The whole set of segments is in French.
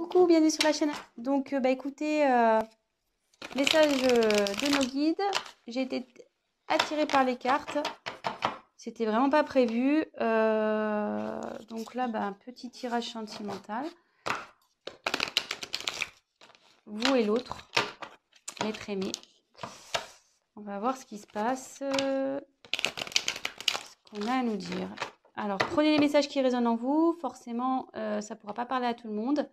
Coucou, bienvenue sur la chaîne. Donc, écoutez, message de nos guides. J'ai été attirée par les cartes. C'était vraiment pas prévu. Donc là, un petit tirage sentimental. Vous et l'autre, l'être aimé. On va voir ce qui se passe. Ce qu'on a à nous dire. Alors, prenez les messages qui résonnent en vous. Forcément, ça ne pourra pas parler à tout le monde.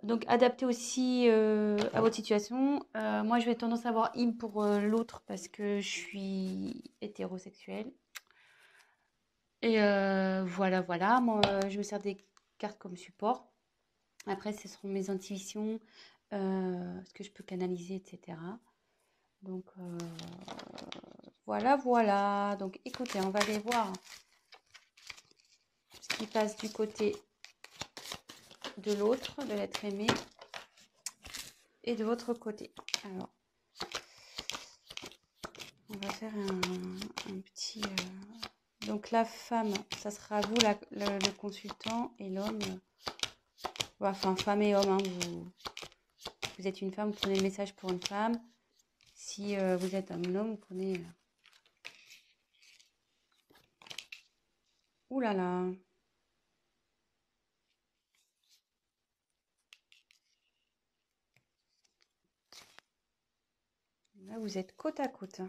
Donc, adaptez aussi à votre situation. Moi, je vais tendance à avoir in pour l'autre parce que je suis hétérosexuelle. Et voilà. Moi, je me sers des cartes comme support. Après, ce seront mes intuitions, ce que je peux canaliser, etc. Donc, voilà. Donc, écoutez, on va aller voir ce qui passe du côté de l'autre, de l'être aimé, et de votre côté. Alors, on va faire un petit... Donc la femme, ça sera vous le consultant, et l'homme, enfin femme et homme, hein, vous êtes une femme, vous prenez le message pour une femme. Si vous êtes un homme, vous prenez... Ouh là là. Là, vous êtes côte à côte.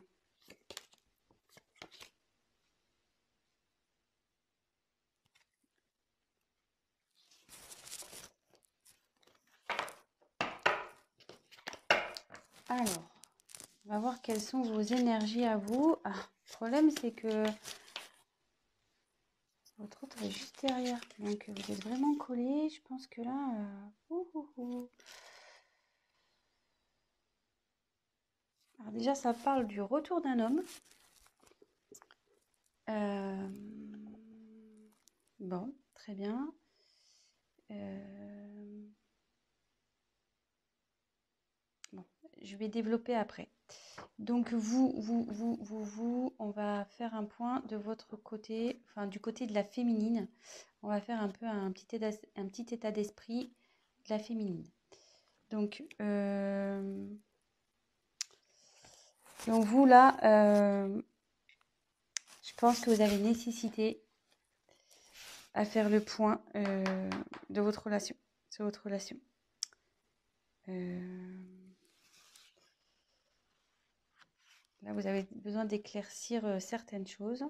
Alors, on va voir quelles sont vos énergies à vous. Ah, le problème, c'est que votre autre est juste derrière. Donc, vous êtes vraiment collés. Je pense que là... Alors déjà, ça parle du retour d'un homme. Bon, très bien. Bon, je vais développer après. Donc vous, on va faire un point de votre côté, enfin du côté de la féminine. On va faire un peu un petit état d'esprit de la féminine. Donc vous là, je pense que vous avez nécessité à faire le point de votre relation, sur votre relation. Là, vous avez besoin d'éclaircir certaines choses.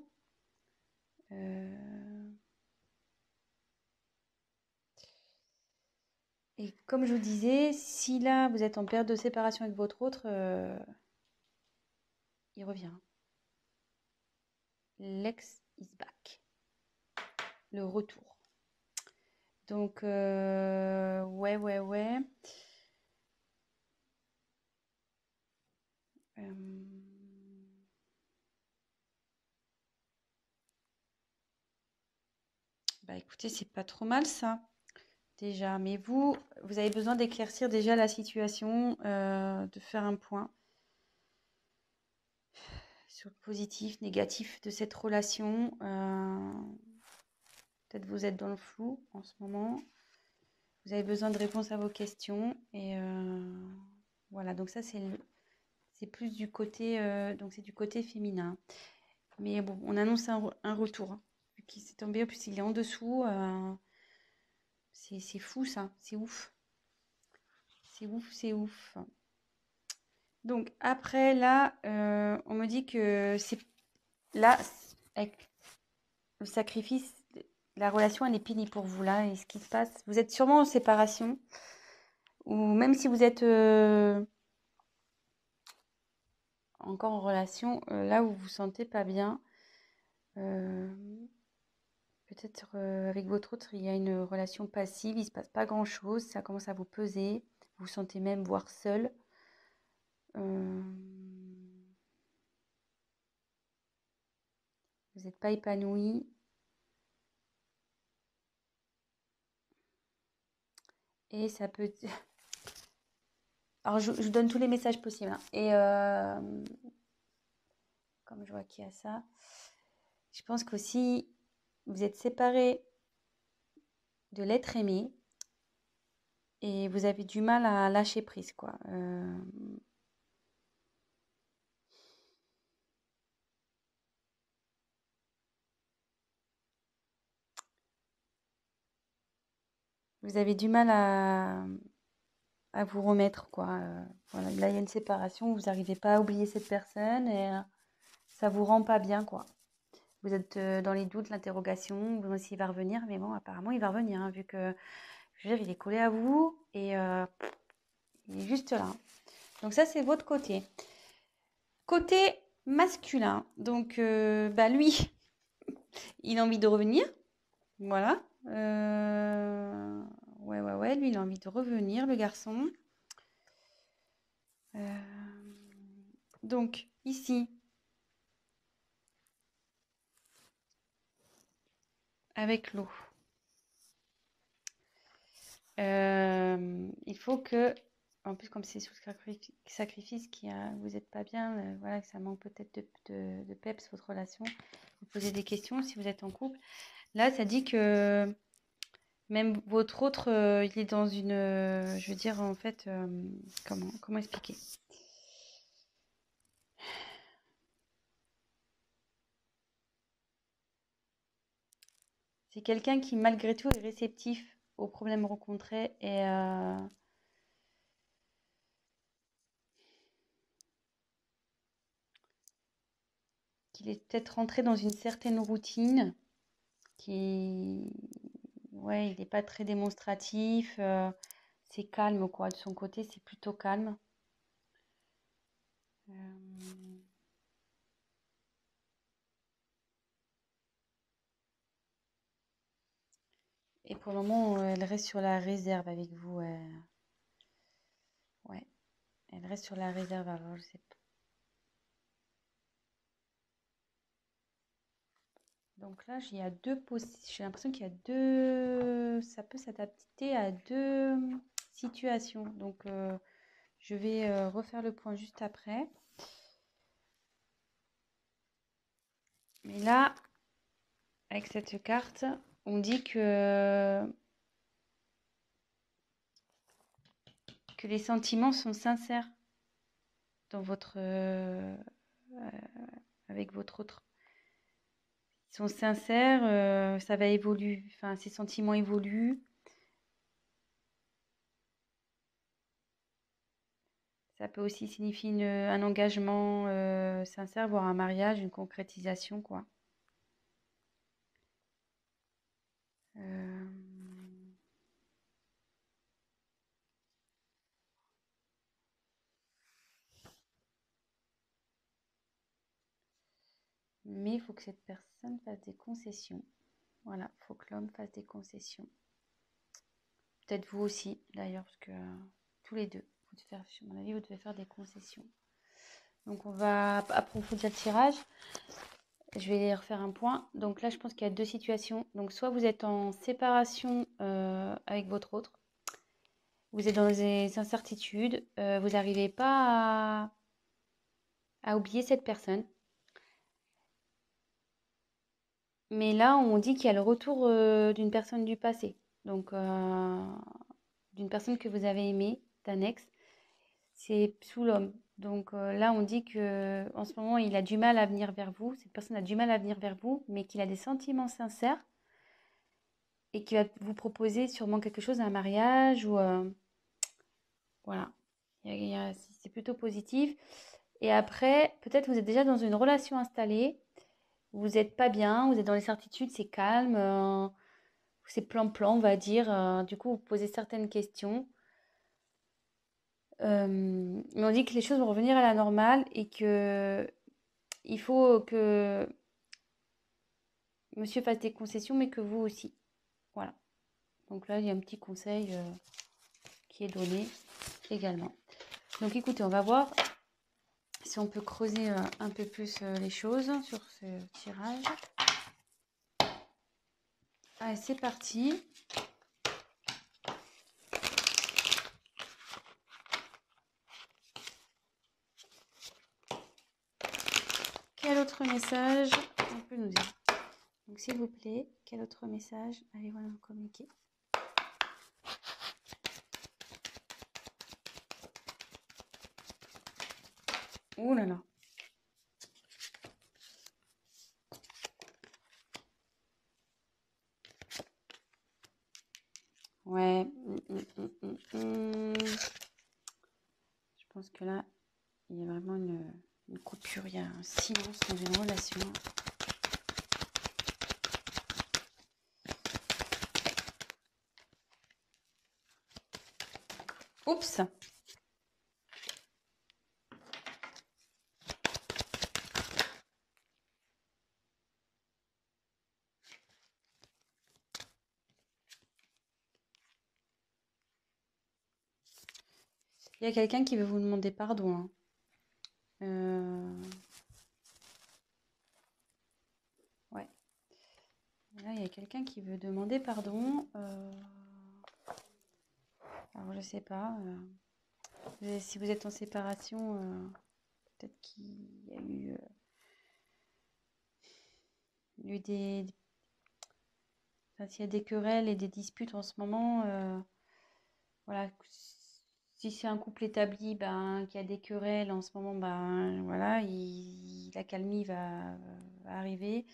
Et comme je vous disais, si là, vous êtes en période de séparation avec votre autre, il revient. L'ex is back. Le retour. Donc, ouais. Écoutez, c'est pas trop mal ça, déjà. Mais vous avez besoin d'éclaircir déjà la situation, de faire un point sur le positif, négatif de cette relation. Peut-être vous êtes dans le flou en ce moment. Vous avez besoin de réponses à vos questions. Et voilà, donc ça c'est plus du côté, donc c'est du côté féminin. Mais bon, on annonce un retour. Vu qu'il s'est tombé, en plus il est en dessous. C'est fou ça, c'est ouf. C'est ouf. Donc après là, on me dit que c'est là, avec le sacrifice, la relation elle est pénible pour vous là. Et ce qui se passe, vous êtes sûrement en séparation. Ou même si vous êtes encore en relation, là où vous vous sentez pas bien, peut-être avec votre autre, il y a une relation passive, il se passe pas grand-chose, ça commence à vous peser, vous vous sentez même voire seul. Vous n'êtes pas épanoui. Et ça peut... Alors, je vous donne tous les messages possibles, hein. Et comme je vois qu'il y a ça, je pense qu'aussi, vous êtes séparés de l'être aimé. et vous avez du mal à lâcher prise, quoi. Vous avez du mal à vous remettre, quoi. Voilà, là, il y a une séparation, vous n'arrivez pas à oublier cette personne et ça vous rend pas bien, quoi. Vous êtes dans les doutes, l'interrogation, vous savez s'il va revenir, mais bon, apparemment, il va revenir, hein, vu que, je veux dire, il est collé à vous et il est juste là. Donc ça, c'est votre côté. Côté masculin, donc bah lui, il a envie de revenir, voilà. Ouais, lui, il a envie de revenir, le garçon. Donc, ici, avec l'eau, il faut que, en plus, comme c'est sous sacrifice, vous n'êtes pas bien, voilà, que ça manque peut-être de peps, votre relation, vous posez des questions si vous êtes en couple. Là, ça dit que même votre autre, il est dans une, je veux dire, en fait, comment expliquer? C'est quelqu'un qui, malgré tout, est réceptif aux problèmes rencontrés et qu'il est peut-être rentré dans une certaine routine, qui, ouais, il n'est pas très démonstratif, c'est calme, quoi. De son côté, c'est plutôt calme. Euh, Et pour le moment, elle reste sur la réserve avec vous. Ouais, elle reste sur la réserve. Alors, je sais pas. Donc là, il y a j'ai l'impression qu'il y a deux. Ça peut s'adapter à deux situations. Donc, je vais refaire le point juste après. Mais là, avec cette carte, on dit que les sentiments sont sincères dans avec votre autre. Ils sont sincères, ça va évoluer, enfin, ces sentiments évoluent. Ça peut aussi signifier un engagement sincère, voire un mariage, une concrétisation, quoi. Euh, Mais il faut que cette personne fasse des concessions. Voilà, il faut que l'homme fasse des concessions. Peut-être vous aussi, d'ailleurs, parce que tous les deux, à mon avis, vous devez faire des concessions. Donc, on va approfondir le tirage. Je vais refaire un point. Donc là, je pense qu'il y a deux situations. Donc, soit vous êtes en séparation avec votre autre, vous êtes dans des incertitudes, vous n'arrivez pas à oublier cette personne. Mais là, on dit qu'il y a le retour d'une personne du passé. Donc, d'une personne que vous avez aimée, d'un ex. C'est sous l'homme. Donc là, on dit que en ce moment, il a du mal à venir vers vous. Cette personne a du mal à venir vers vous, mais qu'il a des sentiments sincères et qu'il va vous proposer sûrement quelque chose, un mariage ou voilà. C'est plutôt positif. Et après, peut-être vous êtes déjà dans une relation installée. Vous n'êtes pas bien, vous êtes dans les certitudes, c'est calme, c'est plan-plan, on va dire. Du coup, vous posez certaines questions. Mais on dit que les choses vont revenir à la normale et que il faut que monsieur fasse des concessions, mais que vous aussi. Voilà. Donc là, il y a un petit conseil qui est donné également. Donc écoutez, on va voir si on peut creuser un peu plus les choses sur ce tirage. Allez, c'est parti. Quel autre message on peut nous dire? Donc s'il vous plaît, quel autre message allez-vous nous communiquer? Ouh là là. Ouais. Je pense que là, il y a vraiment une coupure, il y a un silence dans une relation. Oups! Il y a quelqu'un qui veut vous demander pardon, hein. Ouais. Là, il y a quelqu'un qui veut demander pardon. Alors, je sais pas. Si vous êtes en séparation, peut-être qu'il y a eu enfin, s'il y a des querelles et des disputes en ce moment, voilà. Si c'est un couple établi, ben, qui a des querelles en ce moment, ben, voilà, l'accalmie va arriver.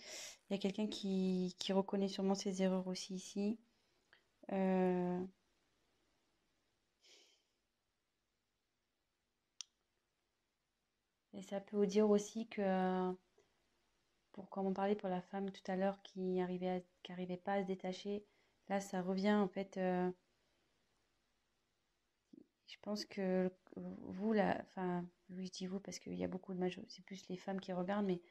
Il y a quelqu'un qui reconnaît sûrement ses erreurs aussi ici. Euh, et ça peut vous dire aussi que, comme on parlait pour la femme tout à l'heure qui arrivait pas à se détacher, là ça revient en fait. Je pense que vous, là, enfin, oui, je dis vous parce qu'il y a beaucoup de c'est plus les femmes qui regardent, mais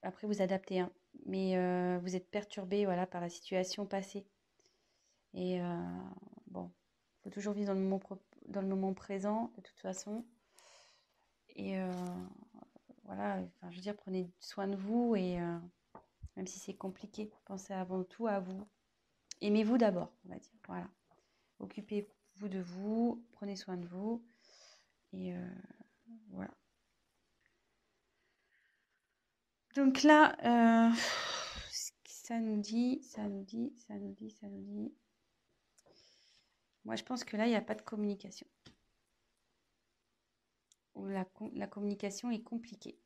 après vous adaptez, hein. Mais vous êtes perturbé, voilà, par la situation passée. Et bon, il faut toujours vivre dans le moment présent, de toute façon. Et voilà, enfin, je veux dire, prenez soin de vous et même si c'est compliqué, pensez avant tout à vous. Aimez-vous d'abord, on va dire. Voilà. Occupez-vous de vous, prenez soin de vous. Et voilà. Donc là, ça nous dit. Moi, je pense que là, il n'y a pas de communication. Ou la communication est compliquée.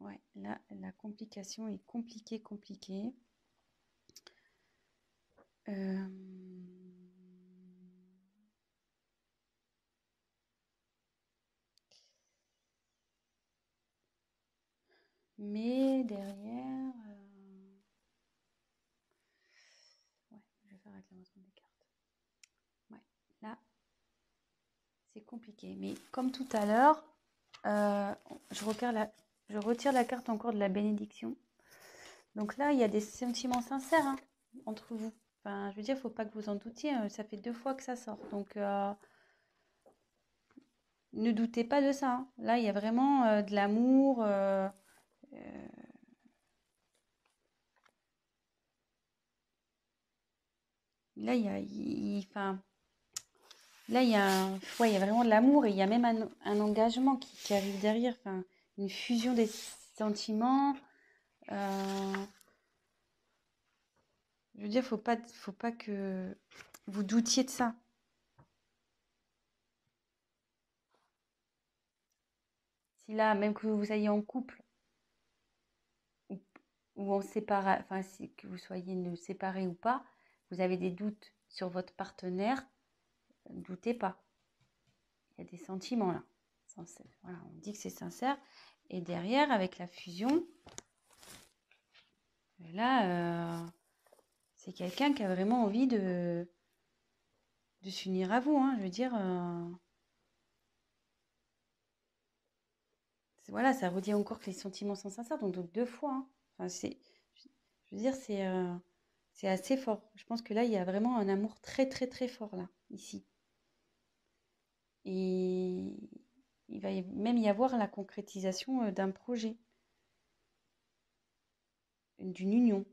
Ouais, là, la complication est compliquée. Euh, mais derrière, ouais, je vais faire réclamation des cartes. Ouais, là, c'est compliqué. Mais comme tout à l'heure, je retire la carte encore de la bénédiction. Donc là, il y a des sentiments sincères, hein, entre vous. Enfin, je veux dire, il ne faut pas que vous en doutiez. Ça fait 2 fois que ça sort. Donc, ne doutez pas de ça, hein. Là, il y a vraiment de l'amour. Là, enfin, là, ouais, il y a vraiment de l'amour et il y a même un engagement qui arrive derrière. Enfin, une fusion des sentiments. Euh, je veux dire, faut pas que vous doutiez de ça. Si là, même que vous soyez en couple ou, ou en séparation, enfin, que vous soyez séparés ou pas, vous avez des doutes sur votre partenaire, ne doutez pas. Il y a des sentiments là. Voilà, on dit que c'est sincère. Et derrière, avec la fusion, là, c'est quelqu'un qui a vraiment envie de s'unir à vous, hein. Je veux dire, voilà, ça redit encore que les sentiments sont sincères, donc 2 fois, hein. Enfin, je veux dire, c'est assez fort. Je pense que là, il y a vraiment un amour très, très, très fort, là, ici. Et il va même y avoir la concrétisation d'un projet, d'une union.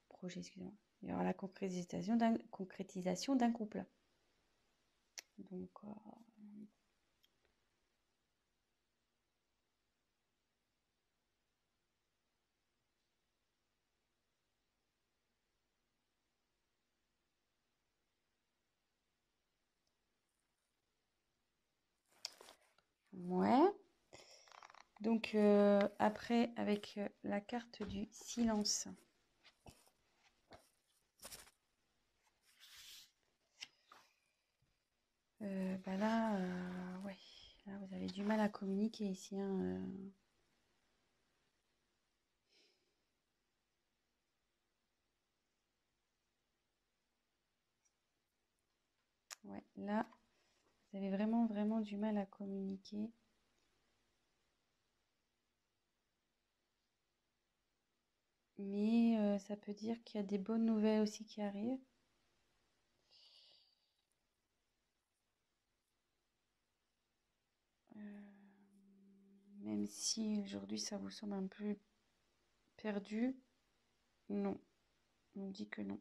Projet, excusez-moi. Il y aura la concrétisation d'un couple. Donc, Ouais. Donc, après, avec la carte du silence. Bah là, ouais. Là, vous avez du mal à communiquer ici, hein, Ouais, là, vous avez vraiment, vraiment du mal à communiquer. Mais ça peut dire qu'il y a des bonnes nouvelles aussi qui arrivent. Même si aujourd'hui ça vous semble un peu perdu, non, on dit que non.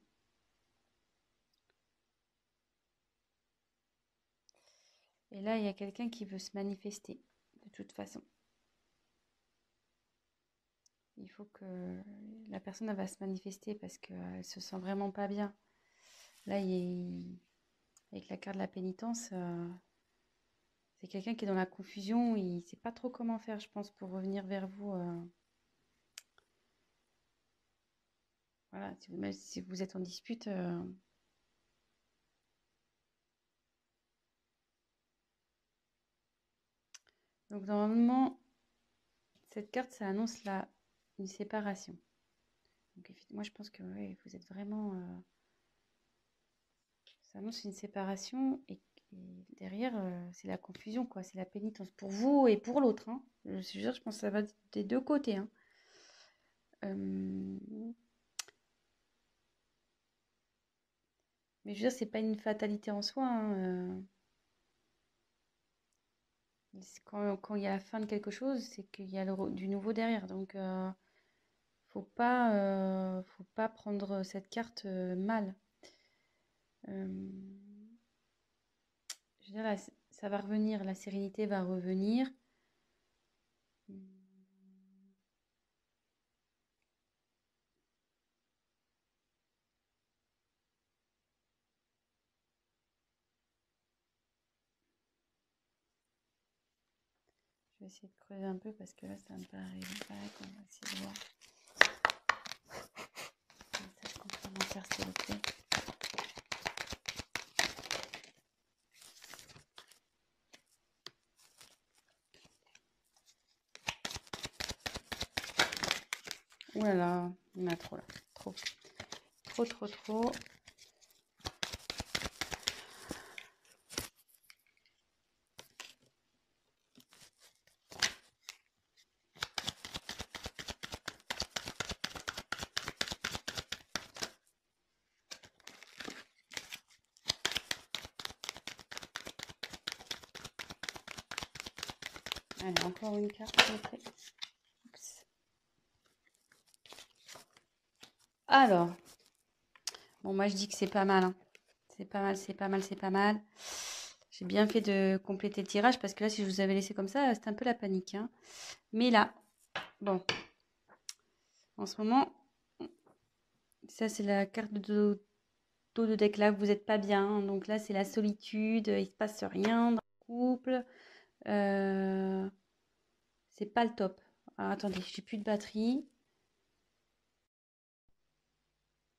Et là, il y a quelqu'un qui veut se manifester, de toute façon. Il faut que la personne elle va se manifester parce qu'elle se sent vraiment pas bien. Là, avec la carte de la pénitence, c'est quelqu'un qui est dans la confusion. Il ne sait pas trop comment faire, je pense, pour revenir vers vous. Voilà, même si vous êtes en dispute. Donc, normalement, cette carte, ça annonce une séparation. Donc, moi, je pense que ouais, vous êtes vraiment... ça annonce une séparation et derrière, c'est la confusion, quoi. C'est la pénitence pour vous et pour l'autre, hein. Je pense que ça va des deux côtés, hein. Mais je veux dire, c'est pas une fatalité en soi, hein. Quand il y a la fin de quelque chose, c'est qu'il y a du nouveau derrière. Donc, faut pas prendre cette carte mal. Euh, je veux dire, là, ça va revenir, la sérénité va revenir. Je vais essayer de creuser un peu parce que là, ça me paraît opaque. On va essayer de voir. Un message complémentaire, s'il vous plaît. Ouh là là, il y en a trop là. Trop. Trop, trop, trop. Allez, encore une carte, s'il vous plaît. Oups. Alors, bon, moi je dis que c'est pas mal, hein. C'est pas mal, c'est pas mal, c'est pas mal. J'ai bien fait de compléter le tirage parce que là, si je vous avais laissé comme ça, c'était un peu la panique, hein. Mais là, bon, en ce moment, ça c'est la carte de dos de deck là, vous n'êtes pas bien, hein. Donc là, c'est la solitude, il se passe rien dans le couple. C'est pas le top. Ah, attendez, j'ai plus de batterie.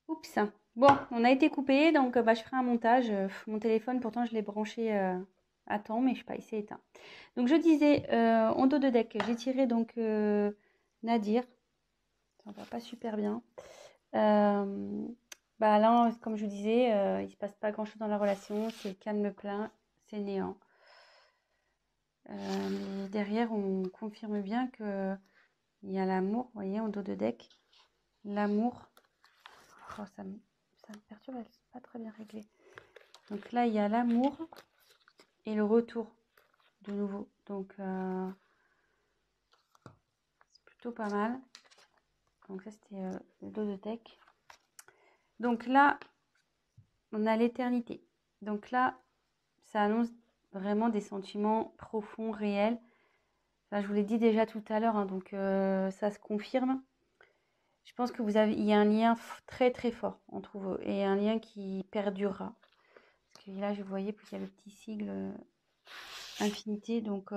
Oups. Bon, on a été coupé, donc bah, je ferai un montage. Mon téléphone, pourtant, je l'ai branché à temps, mais je sais pas, il s'est éteint. Donc, je disais, en dos de deck, j'ai tiré donc Nadir. Ça va pas super bien. Bah là, comme je vous disais, il se passe pas grand-chose dans la relation. C'est calme plein, c'est néant. Mais derrière, on confirme bien que il y a l'amour, vous voyez, en dos de deck. L'amour. Oh, ça me perturbe, c'est pas très bien réglé. Donc là, il y a l'amour et le retour de nouveau. Donc, c'est plutôt pas mal. Donc ça, c'était le dos de deck. Donc là, on a l'éternité. Donc là, ça annonce vraiment des sentiments profonds, réels. Enfin, je vous l'ai dit déjà tout à l'heure, hein, donc ça se confirme. Je pense que il y a un lien très très fort entre vous et un lien qui perdurera. Parce que là, je voyais, puis il y a le petit sigle infinité. Donc,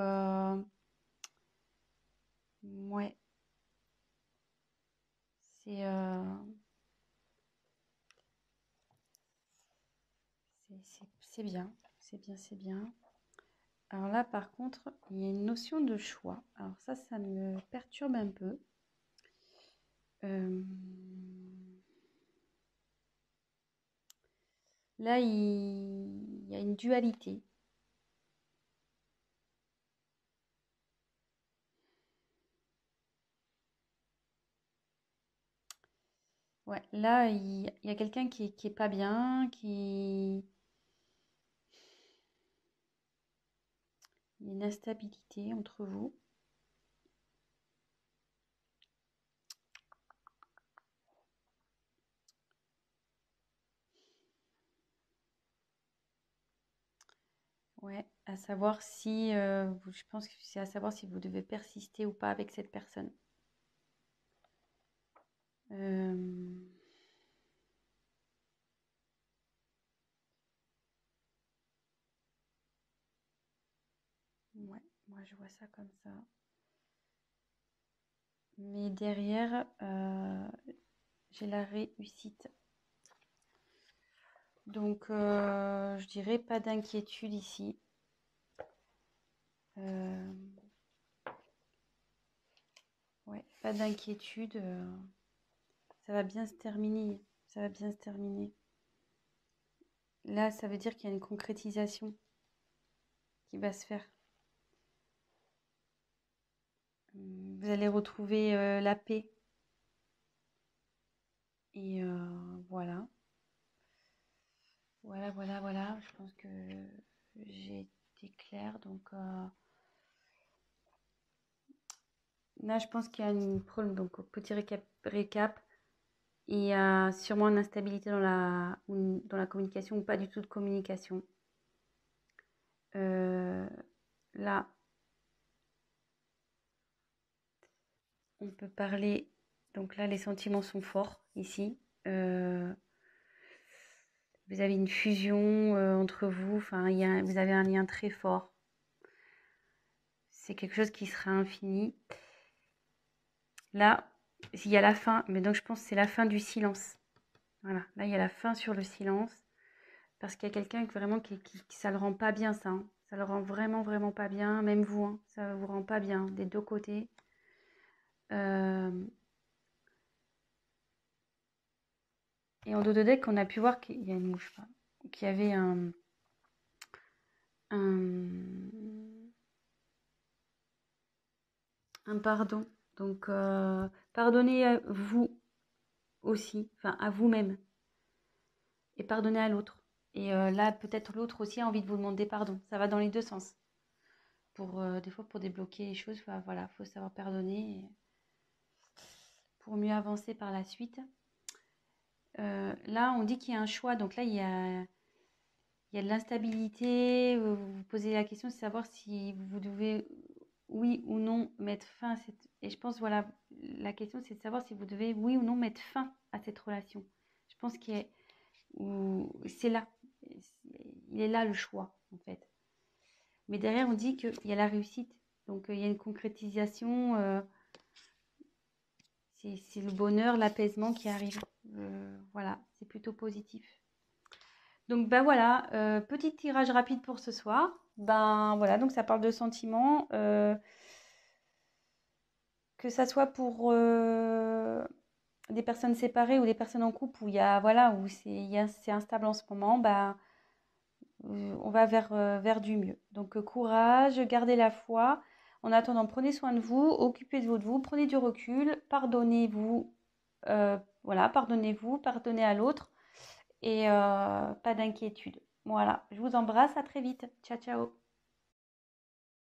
ouais, c'est c'est bien. C'est bien, c'est bien. Alors là, par contre, il y a une notion de choix. Alors ça me perturbe un peu. Euh, Là, il y a une dualité. Ouais, là, il y a quelqu'un qui est pas bien, il y a une instabilité entre vous. Ouais, à savoir si, je pense que c'est à savoir si vous devez persister ou pas avec cette personne. Euh, ouais, moi je vois ça comme ça. Mais derrière, j'ai la réussite. Donc, je dirais pas d'inquiétude ici. Euh, ouais, pas d'inquiétude. Ça va bien se terminer. Ça va bien se terminer. Là, ça veut dire qu'il y a une concrétisation qui va se faire. Vous allez retrouver la paix. Et voilà. Voilà, voilà, voilà. Je pense que j'ai été claire. Donc là, je pense qu'il y a une problème. Donc, petit récap. Il y a sûrement une instabilité dans la communication ou pas du tout de communication. Là, on peut parler. Donc là, les sentiments sont forts ici. Euh, Vous avez une fusion entre vous. Enfin, vous avez un lien très fort. C'est quelque chose qui sera infini. Là, il y a la fin. Mais donc, je pense que c'est la fin du silence. Voilà. Là, il y a la fin sur le silence. Parce qu'il y a quelqu'un vraiment qui ça le rend pas bien, ça. Hein. Ça le rend vraiment, vraiment pas bien. Même vous, hein, ça vous rend pas bien des deux côtés. Et en dos de deck, on a pu voir qu'il y a une mouche, qu'il y avait un pardon. Donc, pardonnez à vous aussi, enfin à vous-même, et pardonnez à l'autre. Et là, peut-être l'autre aussi a envie de vous demander pardon. Ça va dans les deux sens. Des fois, pour débloquer les choses, voilà, faut savoir pardonner pour mieux avancer par la suite. Là, on dit qu'il y a un choix. Donc là, il y a de l'instabilité. Vous vous posez la question de savoir si vous devez, oui ou non, mettre fin à cette... Et je pense, voilà, la question, c'est de savoir si vous devez, oui ou non, mettre fin à cette relation. Je pense c'est là. Il est là le choix, en fait. Mais derrière, on dit qu'il y a la réussite. Donc, il y a une concrétisation. C'est le bonheur, l'apaisement qui arrive. Voilà, c'est plutôt positif. Donc ben voilà, petit tirage rapide pour ce soir. Ben voilà, donc ça parle de sentiments, que ça soit pour des personnes séparées ou des personnes en couple où il y a voilà où c'est instable en ce moment, ben on va vers du mieux. Donc courage, gardez la foi. En attendant, prenez soin de vous, occupez-vous de vous, prenez du recul, pardonnez-vous, voilà, pardonnez-vous, pardonnez à l'autre et pas d'inquiétude. Voilà, je vous embrasse, à très vite. Ciao, ciao.